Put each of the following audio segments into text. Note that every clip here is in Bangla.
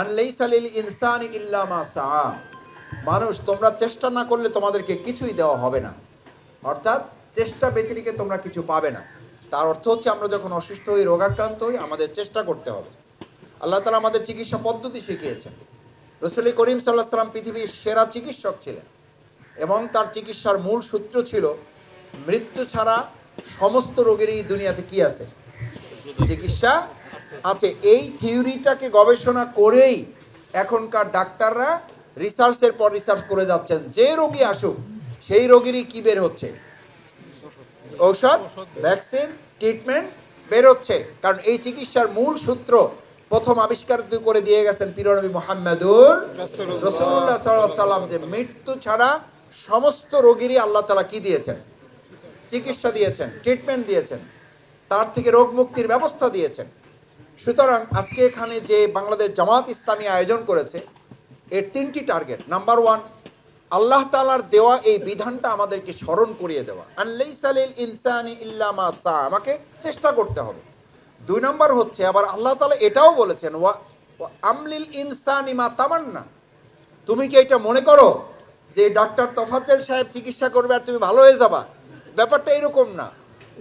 আন লাইসা লিল ইনসানি ইল্লা মা সাআ। মানুষ তোমরা চেষ্টা না করলে তোমাদেরকে কিছুই দেওয়া হবে না, অর্থাৎ চেষ্টা ব্যতিরেকে তোমরা কিছু পাবে না। তার অর্থ হচ্ছে আমরা যখন অসুস্থ হই, রোগাক্রান্ত হই, আমাদের চেষ্টা করতে হবে। আল্লাহ তাআলা আমাদের চিকিৎসা পদ্ধতি শিখিয়েছেন। রাসূল করিম সাল্লাল্লাহু আলাইহি ওয়াসাল্লাম পৃথিবীর সেরা চিকিৎসক ছিলেন এবং তার চিকিৎসার মূল সূত্র ছিল মৃত্যু ছাড়া সমস্ত রোগেরই দুনিয়াতে কি আছে? চিকিৎসা আছে। এই থিওরিটাকে গবেষণা করেই এখনকার ডাক্তাররা রিসার্চের পর রিসার্চ করে যাচ্ছেন, যে রোগী আসুক সেই রোগীরই কি বের হচ্ছে? ঔষধ, ভ্যাকসিন, ট্রিটমেন্ট বের হচ্ছে। কারণ এই চিকিৎসার মূল সূত্র প্রথম আবিষ্কার করে দিয়ে গেছেন প্রিয়নবী মুহাম্মদুর রাসূলুল্লাহ সাল্লাল্লাহু আলাইহি সাল্লাম, যে মৃত্যু ছাড়া সমস্ত রোগীরই আল্লাহ তাআলা কি দিয়েছেন? চিকিৎসা দিয়েছেন, ট্রিটমেন্ট দিয়েছেন, তার থেকে রোগ মুক্তির ব্যবস্থা দিয়েছেন। সুতরাং আজকে এখানে যে বাংলাদেশ জামাত ইসলামী আয়োজন করেছে, এর তিনটি টার্গেট। নাম্বার ওয়ান, আল্লাহ তাআলার দেওয়া এই বিধানটা আমাদেরকে স্মরণ করিয়ে দেওয়া, আন লাইসা লিল ইনসানি ইল্লা মা সা, আমাকে চেষ্টা করতে হবে। দুই নম্বর হচ্ছে আবার আল্লাহ তাআলা এটাও বলেছেন, ওয়া আমলিল ইনসানি মা তামান্না, তুমি কি এটা মনে করো যে ডাক্তার তোফাজ্জল সাহেব চিকিৎসা করবে আর তুমি ভালো হয়ে যাবা? ব্যাপারটা এরকম না।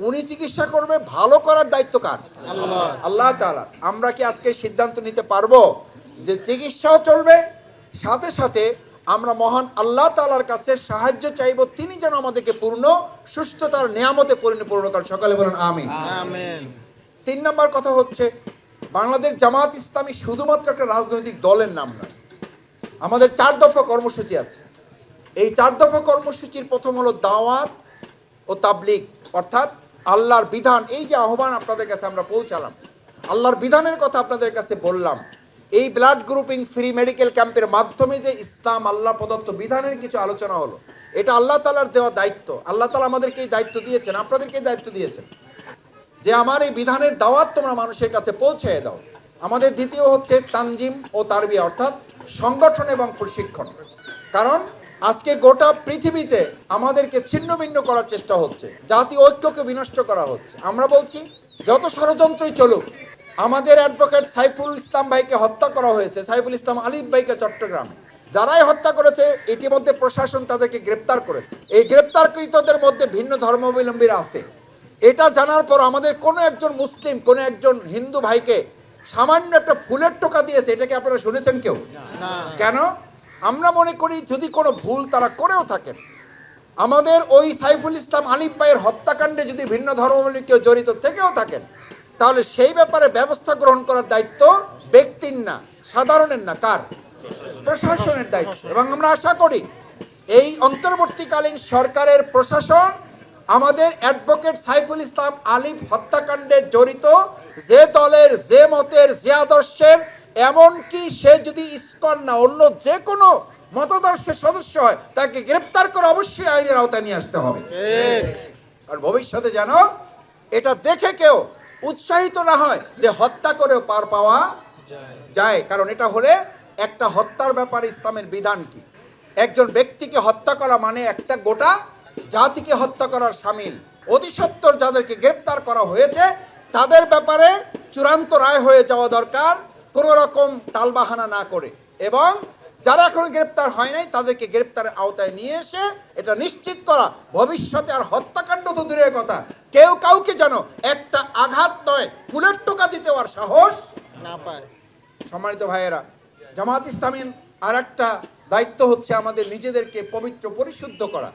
উনি চিকিৎসা করবে, ভালো করার দায়িত্ব কার? আল্লাহ তাআলা। আমরা কি আজকে সিদ্ধান্ত নিতে পারবো যে চিকিৎসাও চলবে, সাথে সাথে আমরা মহান আল্লাহ তাআলার কাছে সাহায্য চাইব, তিনি যেন আমাদেরকে পূর্ণ সুস্থতার নিয়ামতে পরিপূর্ণ করেন? সকালে বলেন আমিন। তিন নম্বর কথা হচ্ছে, বাংলাদেশ জামাত ইসলামী শুধুমাত্র একটা রাজনৈতিক দলের নাম নয়, আমাদের 4 দফা কর্মসূচি আছে। এই 4 দফা কর্মসূচির প্রথম হলো দাওয়াত ও তাবলীগ, অর্থাৎ আল্লাহর বিধান। এই যে আহ্বান আপনাদের কাছে আমরা পৌঁছালাম, আল্লাহর বিধানের কথা আপনাদের কাছে বললাম, এই ব্লাড গ্রুপিং ফ্রি মেডিকেল ক্যাম্পের মাধ্যমে যে ইসলাম আল্লাহ প্রদত্ত বিধানের কিছু আলোচনা হলো, এটা আল্লাহ তাআলার দেওয়া দায়িত্ব। আল্লাহ তাআলা আমাদেরকে এই দায়িত্ব দিয়েছেন, আপনাদেরকে এই দায়িত্ব দিয়েছেন যে আমার এই বিধানের দাওয়াত তোমরা মানুষের কাছে পৌঁছে দাও। আমাদের দ্বিতীয় হচ্ছে তানজিম ও তারবিয়া, অর্থাৎ সংগঠন এবং প্রশিক্ষণ। কারণ আজকে গোটা পৃথিবীতে আমাদেরকে ছিন্ন ভিন্ন করার চেষ্টা হচ্ছে, জাতি ঐক্যকে বিনষ্ট করা হচ্ছে। আমরা বলছি যত ষড়যন্ত্রই চলুক, আমাদের অ্যাডভোকেট সাইফুল ইসলাম ভাইকে হত্যা করা হয়েছে, সাইফুল ইসলাম আলিফ ভাইকে চট্টগ্রামে। যারাই হত্যা করেছে ইতিমধ্যে প্রশাসন তাদেরকে গ্রেপ্তার করেছে। এই গ্রেপ্তারকৃতদের মধ্যে ভিন্ন ধর্মাবলম্বীরা আছে। এটা জানার পর আমাদের কোনো একজন মুসলিম কোনো একজন হিন্দু ভাইকে সামান্য একটা ফুলের টোকা দিয়েছে, এটাকে আপনারা শুনেছেন কেউ? কেন? আমরা মনে করি যদি কোনো ভুল তারা করেও থাকেন, আমাদের ওই সাইফুল ইসলাম আলিফ ভাইয়ের হত্যাকাণ্ডে যদি ভিন্ন ধর্মাবলম্বী কেউ জড়িত থেকেও থাকেন, তাহলে সেই ব্যাপারে ব্যবস্থা গ্রহণ করার দায়িত্ব ব্যক্তির না, সাধারণের না, কার? প্রশাসনের দায়িত্ব। এবং আমরা আশা করি এই অন্তর্বর্তীকালীন সরকারের প্রশাসন আমাদের অ্যাডভোকেট সাইফুল ইসলাম আলিফ হত্যাকাণ্ডে জড়িত যে দলের, যে মতের, যে আদর্শের, এমনকি সে যদি ইসকন না অন্য যে কোনো মতাদর্শের সদস্য হয়, তাকে গ্রেপ্তার করে অবশ্যই আইনের আওতায় নিয়ে আসতে হবে। আর ভবিষ্যতে যেন এটা দেখে কেউ উৎসাহিত না হয় যে হত্যা করেও পার পাওয়া যায়। কারণ এটা হলে একটা হত্যার ব্যাপারে ইসলামের বিধান কি? একজন ব্যক্তিকে হত্যা করা মানে একটা গোটা জাতিকে হত্যা করার শামিল। অতি সত্বর যাদেরকে গ্রেপ্তার করা হয়েছে তাদের ব্যাপারে চূড়ান্ত রায় হয়ে যাওয়া দরকার, কোনো রকম টালবাহানা না করে। এবং যারা এখনো গ্রেপ্তার হয় নাই তাদেরকে গ্রেপ্তারের আওতায় নিয়ে এসে এটা নিশ্চিত করা, ভবিষ্যতে আর হত্যাকাণ্ড তো দূরের কথা, কেউ কাউকে যেন একটা আঘাত নয় ফুলের টোকা দিতে আর সাহস না পায়। সম্মানিত ভাইয়েরা, জামাত ইসলামীর আর একটা দায়িত্ব হচ্ছে আমাদের নিজেদেরকে পবিত্র পরিশুদ্ধ করা।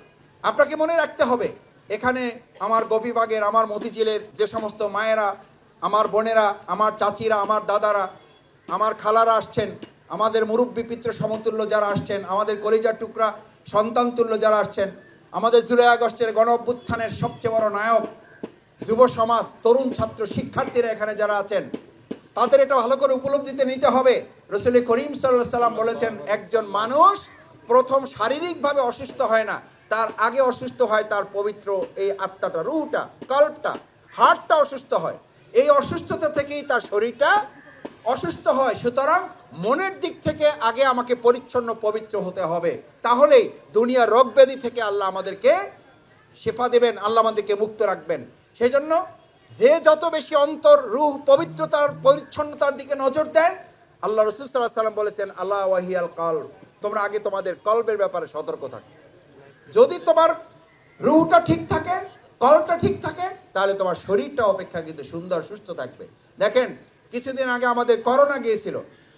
আপনাকে মনে রাখতে হবে, এখানে আমার গোপীবাগের, আমার মতিঝিলের যে সমস্ত মায়েরা, আমার বোনেরা, আমার চাচিরা, আমার দাদারা, আমার খালারা আসছেন, আমাদের মুরব্বী পিতৃ সমতুল্য যারা আসছেন, আমাদের কলিজার টুকরা সন্তান তুল্য যারা আসছেন, আমাদের জুলাই আগস্টের গণ অভ্যুত্থানের সবচেয়ে বড় নায়ক যুব সমাজ, তরুণ ছাত্র শিক্ষার্থীরা এখানে যারা আছেন, তাদের এটা ভালো করে উপলব্ধিতে নিতে হবে। রাসূল করিম সাল্লাল্লাহু আলাইহি সাল্লাম বলেছেন, একজন মানুষ প্রথম শারীরিকভাবে অসুস্থ হয় না, তার আগে অসুস্থ হয় তার পবিত্র এই আত্মাটা, রূহটা, কল্পটা, হার্টটা অসুস্থ হয়। এই অসুস্থতা থেকেই তার শরীরটা অসুস্থ হয়। সুতরাং মনের দিক থেকে আগে আমাকে পরিচ্ছন্ন পবিত্র হতে হবে, তাহলেই দুনিয়ার রোগ ব্যাধি থেকে আল্লাহ আমাদেরকে শিফা দেবেন, আল্লাহ আমাদেরকে মুক্ত রাখবেন। সেই জন্য যে যত বেশি অন্তর, রূহ, পবিত্রতার, পরিচ্ছন্নতার দিকে নজর দেয়, আল্লাহ রাসূল সাল্লাল্লাহু আলাইহি ওয়াসাল্লাম বলেছেন, আল্লাহ ওয়াহিয়াল কলব, তোমরা আগে তোমাদের কলবের ব্যাপারে সতর্ক থাকো। যদি তোমার রূহটা ঠিক থাকে, কলবটা ঠিক থাকে, তাহলে তোমার শরীরটা অপেক্ষা কিন্তু সুন্দর সুস্থ থাকবে। দেখেন, কিছুদিন আগে আমাদের করোনা গিয়েছিল।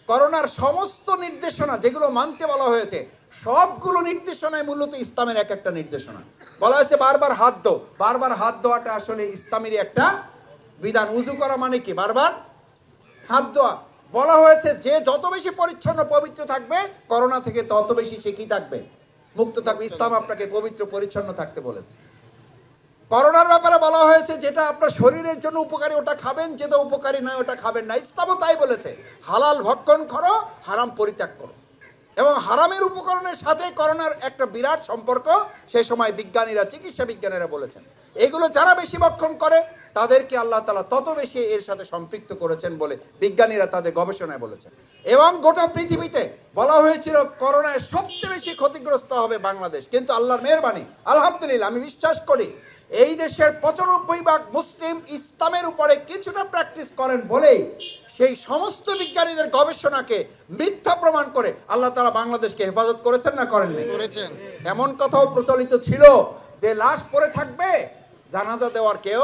করোনার সমস্ত নির্দেশনা যেগুলো মানতে বলা হয়েছে, সবগুলো নির্দেশনায় মূলত ইসলামের এক একটা নির্দেশনা। বলা হয়েছে বারবার হাত ধো। বারবার হাত ধোয়াটা আসলে ইসলামেরই একটা বিধান। উযু করা মানে কি? বারবার হাত ধোয়া। বলা হয়েছে যে যত বেশি পরিচ্ছন্ন পবিত্র থাকবে, করোনা থেকে তত বেশি সে কি থাকবে? মুক্ত থাকবে। ইসলাম আপনাকে পবিত্র পরিচ্ছন্ন থাকতে বলেছে। করোনার ব্যাপারে বলা হয়েছে যেটা আপনার শরীরের জন্য উপকারী ওটা খাবেন, যেটা উপকারী নয় ওটা খাবেন না। ইসলামও তাই বলেছে, হালাল ভক্ষণ করো, হারাম পরিত্যাগ করো। এবং হারামের উপকরণের সাথে করোনার একটা বিরাট সম্পর্ক সেই সময় বিজ্ঞানীরা, চিকিৎসা বিজ্ঞানীরা বলেছেন। এগুলো যারা বেশি ভক্ষণ করে তাদেরকে আল্লাহ তাআলা তত বেশি এর সাথে সম্পৃক্ত করেছেন বলে বিজ্ঞানীরা তাদের গবেষণায় বলেছেন। এবং গোটা পৃথিবীতে বলা হয়েছিল করোনায় সবচেয়ে বেশি ক্ষতিগ্রস্ত হবে বাংলাদেশ, কিন্তু আল্লাহর মেহেরবানি, আলহামদুলিল্লাহ, আমি বিশ্বাস করি এই দেশের 95% মুসলিম ইসলামের উপরে কিছুটা প্র্যাকটিস করেন বলেই সেই সমস্ত বিজ্ঞানীদের গবেষণাকে মিথ্যা প্রমাণ করে আল্লাহ তাআলা বাংলাদেশকে হেফাজত করেছেন না করেননি? এমন কথাও প্রচলিত ছিল যে লাশ পড়ে থাকবে, জানাজা দেওয়ার কেউ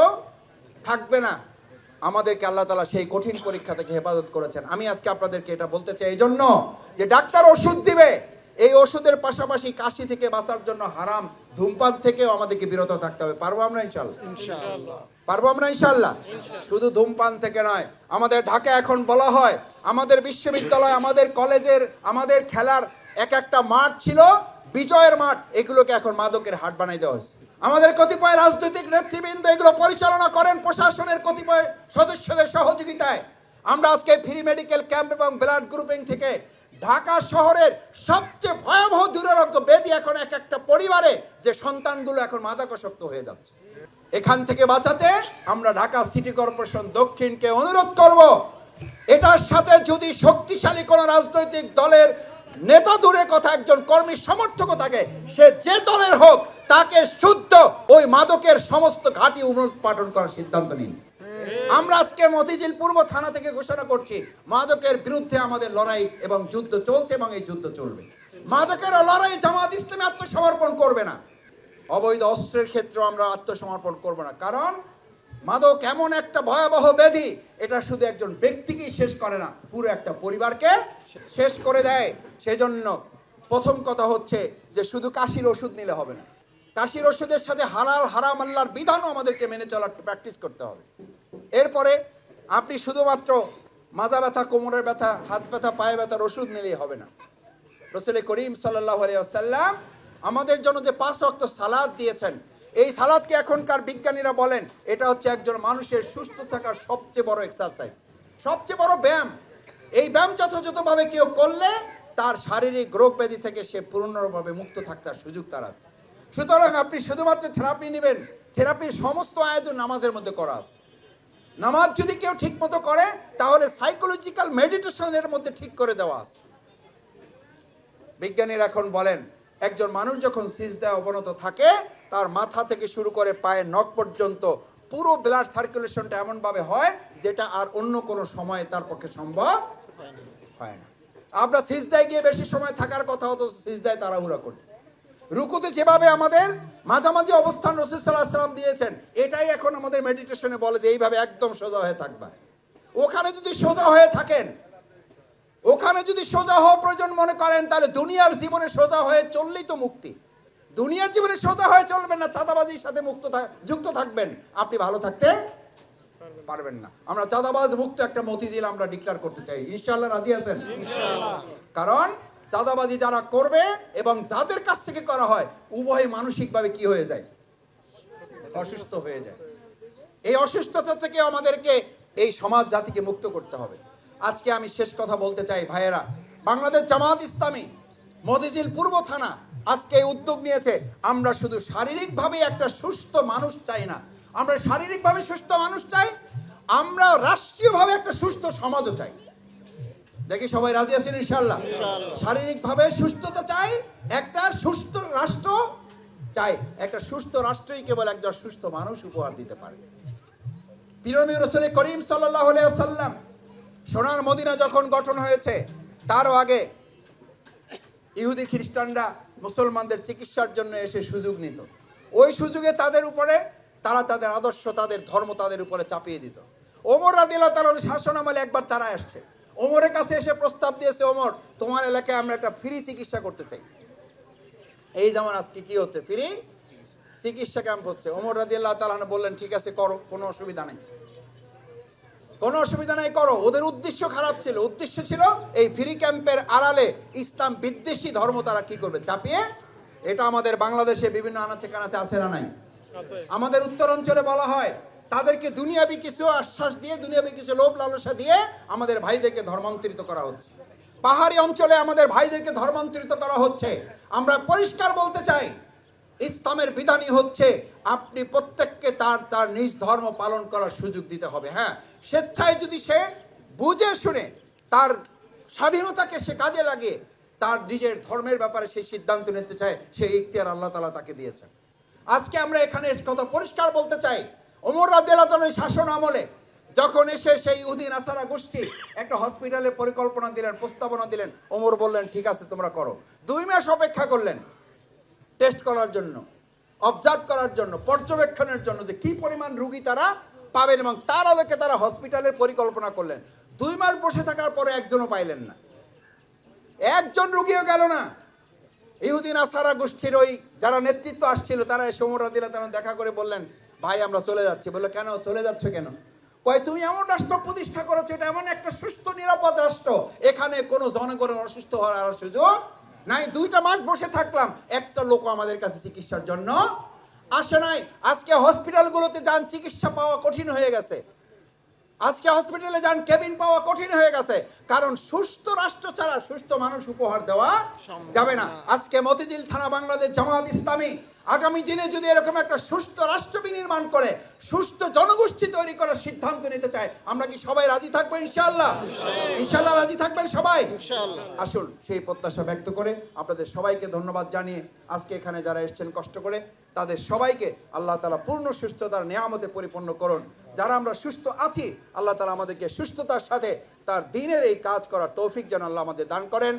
থাকবে না। আমাদেরকে আল্লাহ তাআলা সেই কঠিন পরীক্ষা থেকে হেফাজত করেছেন। আমি আজকে আপনাদেরকে এটা বলতে চাই এই জন্য যে ডাক্তার ওষুধ দিবে, এই ওষুধের পাশাপাশি কাশি থেকে বাঁচার জন্য হারাম ধূমপান থেকেও আমাদেরকে বিরত থাকতে হবে। পারবো আমরা ইনশাআল্লাহ? পারবো আমরা ইনশাআল্লাহ? শুধু ধূমপান থেকে নয়, আমাদের ঢাকা এখন বলা হয় আমাদের বিশ্ববিদ্যালয়, আমাদের কলেজের, আমাদের খেলার এক একটা মাঠ ছিল বিজয়ের মাঠ, এগুলোকে এখন মাদকের হাট বানাই দেওয়া হয়েছে। আমাদের কতিপয় রাজনৈতিক নেতৃবৃন্দ এগুলো পরিচালনা করেন প্রশাসনের কতিপয় সদস্যদের সহযোগিতায়। আমরা আজকে ফ্রি মেডিকেল ক্যাম্প এবং ব্লাড গ্রুপিং থেকে ঢাকা শহরের সবচেয়ে ভয়াবহ দুরারোগ্য ব্যাধি এখন এক একটা পরিবারে যে সন্তানগুলো এখন মাদকাসক্ত হয়ে যাচ্ছে, এখান থেকে বাঁচাতে আমরা ঢাকা সিটি কর্পোরেশন দক্ষিণকে অনুরোধ করব, এটার সাথে যদি শক্তিশালী কোন রাজনৈতিক দলের নেতা দূরে কথা একজন কর্মী সমর্থক থাকে, সে যে দলের হোক, তাকে শুদ্ধ ওই মাদকের সমস্ত ঘাঁটি উৎপাটন করার সিদ্ধান্ত নিন। আমরা আজকে মতিঝিল পূর্ব থানা থেকে ঘোষণা করছি, মাদকের বিরুদ্ধে আমাদের লড়াই এবং যুদ্ধ চলছে এবং এই যুদ্ধ চলবে। মাদকের লড়াই জামাত ইসলামী আত্মসমর্পণ করবে না, অবৈধ অস্ত্রের ক্ষেত্রে আমরা আত্মসমর্পণ করব না। কারণ মাদক এমন একটা ভয়াবহ ব্যাধি, এটা শুধু একজন ব্যক্তিকেই শেষ করে না, পুরো একটা পরিবারকে শেষ করে দেয়। সেজন্য প্রথম কথা হচ্ছে যে শুধু কাশির ওষুধ নিলে হবে না, কাশির ওষুধের সাথে হালাল হারাম আল্লাহর বিধানও আমাদেরকে মেনে চলার প্র্যাকটিস করতে হবে। এরপরে আপনি শুধুমাত্র মাজা ব্যথা, কোমরের ব্যথা, হাত ব্যথা, পায়ে ব্যথার ওষুধ নিলেই হবে না। রাসূল করিম সাল্লাল্লাহু আলাইহি ওয়াসাল্লাম আমাদের জন্য যে 5 ওয়াক্ত সালাত দিয়েছেন, এই সালাতকে এখনকার বিজ্ঞানীরা বলেন এটা হচ্ছে একজন মানুষের সুস্থ থাকার সবচেয়ে বড় এক্সারসাইজ, সবচেয়ে বড় ব্যায়াম। এই ব্যায়াম যথাযথভাবে কেউ করলে তার শারীরিক রোগ ব্যাধি থেকে সে পূর্ণভাবে মুক্ত থাকার সুযোগ তার আছে। সুতরাং আপনি শুধুমাত্র থেরাপি নেবেন, থেরাপির সমস্ত আয়োজন নামাজের মধ্যে করা আছে। নামাজ যদি কেউ ঠিক মতো করে তাহলে সাইকোলজিক্যাল মেডিটেশনের মধ্যে ঠিক করে দেওয়া আছে। বিজ্ঞানীরা এখন বলেন একজন মানুষ যখন সিজদায় অবনত থাকে, তার মাথা থেকে শুরু করে পায়ের নখ পর্যন্ত পুরো ব্লাড সার্কুলেশনটা এমন ভাবে হয় যেটা আর অন্য কোনো সময়ে তার পক্ষে সম্ভব হয় না। আমরা সিজদায় গিয়ে বেশি সময় থাকার কথা হতো, সিজদায় তাড়াহুড়া করি। রুকুতে যেভাবে আমাদের মাঝামাঝি অবস্থান রাসূল সাল্লাল্লাহু আলাইহি ওয়াসাল্লাম দিয়েছেন, এটাই এখন আমাদের মেডিটেশনে বলে যে এইভাবে একদম সোজা হয়ে থাকবা। ওখানে যদি সোজা হয়ে থাকেন, ওখানে যদি সোজা হওয়া প্রয়োজন মনে করেন, তাহলে দুনিয়ার জীবনে সোজা হয়ে চললেই তো মুক্তি। দুনিয়ার জীবনে সোজা হয়ে চলবেন না, চাঁদাবাজির সাথে যুক্ত থাকবেন, আপনি ভালো থাকতে পারবেন না। আমরা চাঁদাবাজ মুক্ত একটা মতিঝিল আমরা ডিক্লেয়ার করতে চাই, ইনশাআল্লাহ রাজি আছেন? ইনশাআল্লাহ। কারণ চাঁদাবাজি যারা করবে এবং যাদের কাছ থেকে করা হয়, উভয় মানসিকভাবে কি হয়ে যায়? অসুস্থ হয়ে যায়। এই অসুস্থতা থেকে আমাদেরকে এই সমাজ জাতিকে মুক্ত করতে হবে। আজকে আমি শেষ কথা বলতে চাই ভাইয়েরা, বাংলাদেশ জামাত ইসলামী মতিঝিল পূর্ব থানা আজকে এই উদ্যোগ নিয়েছে। আমরা শুধু শারীরিকভাবে একটা সুস্থ মানুষ চাই না, আমরা শারীরিকভাবে সুস্থ মানুষ চাই, আমরা রাষ্ট্রীয়ভাবে একটা সুস্থ সমাজও চাই। দেখি সবাই রাজি আছেন ইনশাআল্লাহ? শারীরিকভাবে সুস্থতা চাই, একটা সুস্থ রাষ্ট্র চাই। একটা সুস্থ রাষ্ট্রই কেবল একজন সুস্থ মানুষ উপহার দিতে পারে। প্রিয় নবী রাসূল করিম সাল্লাল্লাহু আলাইহি ওয়াসাল্লাম সোনার মদিনা যখন গঠন হয়েছে তারও আগে ইহুদি খ্রিস্টানরা মুসলমানদের চিকিৎসার জন্য এসে সুযোগ নিত। ওই সুযোগে তাদের উপরে তারা তাদের আদর্শ, তাদের ধর্ম তাদের উপরে চাপিয়ে দিত। ওমর রাদিয়াল্লাহু তাআলার শাসন আমলে একবার তারা আসছে, ওমরের কাছে এসে প্রস্তাব দিয়েছে, ওমর তোমার এলাকায় আমরা একটা ফ্রি চিকিৎসা করতে চাই। এই যেমন আজকে কি হচ্ছে, ফ্রি চিকিৎসা ক্যাম্প হচ্ছে। ওমর রাদিয়াল্লাহু তাআলা বললেন ঠিক আছে করো, কোনো অসুবিধা নাই, কোনো অসুবিধা নাই, করো। ওদের উদ্দেশ্য খারাপ ছিল, উদ্দেশ্য ছিল এই ফ্রি ক্যাম্পের আড়ালে ইসলাম বিদ্বেষী ধর্ম তারা কি করবে, চাপিয়ে। এটা আমাদের বাংলাদেশে বিভিন্ন আনাচে কানাচে আছে না নাই? আমাদের উত্তর অঞ্চলে বলা হয় তাদেরকে দুনিয়াবি কিছু আশ্বাস দিয়ে, দুনিয়াবি কিছু লোভ লালসা দিয়ে আমাদের ভাইদেরকে ধর্মান্তরিত করা হচ্ছে। পাহাড়ি অঞ্চলে আমাদের ভাইদেরকে ধর্মান্তরিত করা হচ্ছে। আমরা পরিষ্কার বলতে চাই, ইসলামের বিধানই হচ্ছে আপনি প্রত্যেককে তার তার নিজ ধর্ম পালন করার সুযোগ দিতে হবে। হ্যাঁ, স্বেচ্ছায় যদি সে বুঝে শুনে তার স্বাধীনতাকে সে কাজে লাগিয়ে তার নিজের ধর্মের ব্যাপারে সেই সিদ্ধান্ত নিতে চায়, সেই ইখতিয়ার আল্লাহ তাআলা তাকে দিয়েছেন। আজকে আমরা এখানে কথা পরিষ্কার বলতে চাই, ওমর রাদিয়াল্লাহু তাআলার শাসন আমলে যখন এসে সেই ইহুদি নাসারা গোষ্ঠী একটা হসপিটালের পরিকল্পনা দিলেন, প্রস্তাবনা দিলেন, ওমর বললেন ঠিক আছে তোমরা করো। 2 মাস অপেক্ষা করলেন টেস্ট করার জন্য, অবজার্ভ করার জন্য, পর্যবেক্ষণের জন্য যে কি পরিমাণ রোগী তারা পাবেন, এবং তার আলোকে তারা হসপিটালের পরিকল্পনা করলেন। 2 মাস বসে থাকার পরে একজনও পাইলেন না, একজন রোগীও গেল না। ইহুদি নাসারা গোষ্ঠীর ওই যারা নেতৃত্ব আসছিল তারা এসে ওমর রাদিয়াল্লাহু তাআলা দেখা করে বললেন ভাই আমরা চলে যাচ্ছি। বললো কেন চলে যাচ্ছ কেন? কয় তুমি এমন রাষ্ট্র প্রতিষ্ঠা করেছো, এটা এমন একটা সুস্থ নিরাপদ রাষ্ট্র, এখানে কোনো জনগণের অসুস্থ হওয়ার আর সুযোগ নাই। 2টা মাস বসে থাকলাম, একটা লোক আমাদের কাছে চিকিৎসার জন্য আসে নাই। আজকে হসপিটালগুলোতে যান, চিকিৎসা পাওয়া কঠিন হয়ে গেছে। আজকে হসপিটালে যান, কেবিন পাওয়া কঠিন হয়ে গেছে, কারণ সুস্থ রাষ্ট্র ছাড়া সুস্থ মানুষ উপহার দেওয়া যাবে না। আজকে মতিঝিল থানা বাংলাদেশ জামায়াত ইসলামী আগামী দিনে যদি এরকম একটা সুস্থ রাষ্ট্র বিনির্মাণ করে সুস্থ জনগোষ্ঠী তৈরি করার সিদ্ধান্ত নিতে চায়, আমরা কি সবাই রাজি থাকবো? ইনশাআল্লাহ, ইনশাআল্লাহ রাজি থাকবেন সবাই? আসুন সেই প্রত্যাশা ব্যক্ত করে আপনাদের সবাইকে ধন্যবাদ জানিয়ে আজকে এখানে যারা এসেছেন কষ্ট করে তাদের সবাইকে আল্লাহ তাআলা পূর্ণ সুস্থতার নিয়ামতে পরিপূর্ণ করুন। যারা আমরা সুস্থ আছি আল্লাহ তাআলা আমাদেরকে সুস্থতার সাথে তার দ্বীনের এই কাজ করার তৌফিক যেন আল্লাহ আমাদের দান করেন।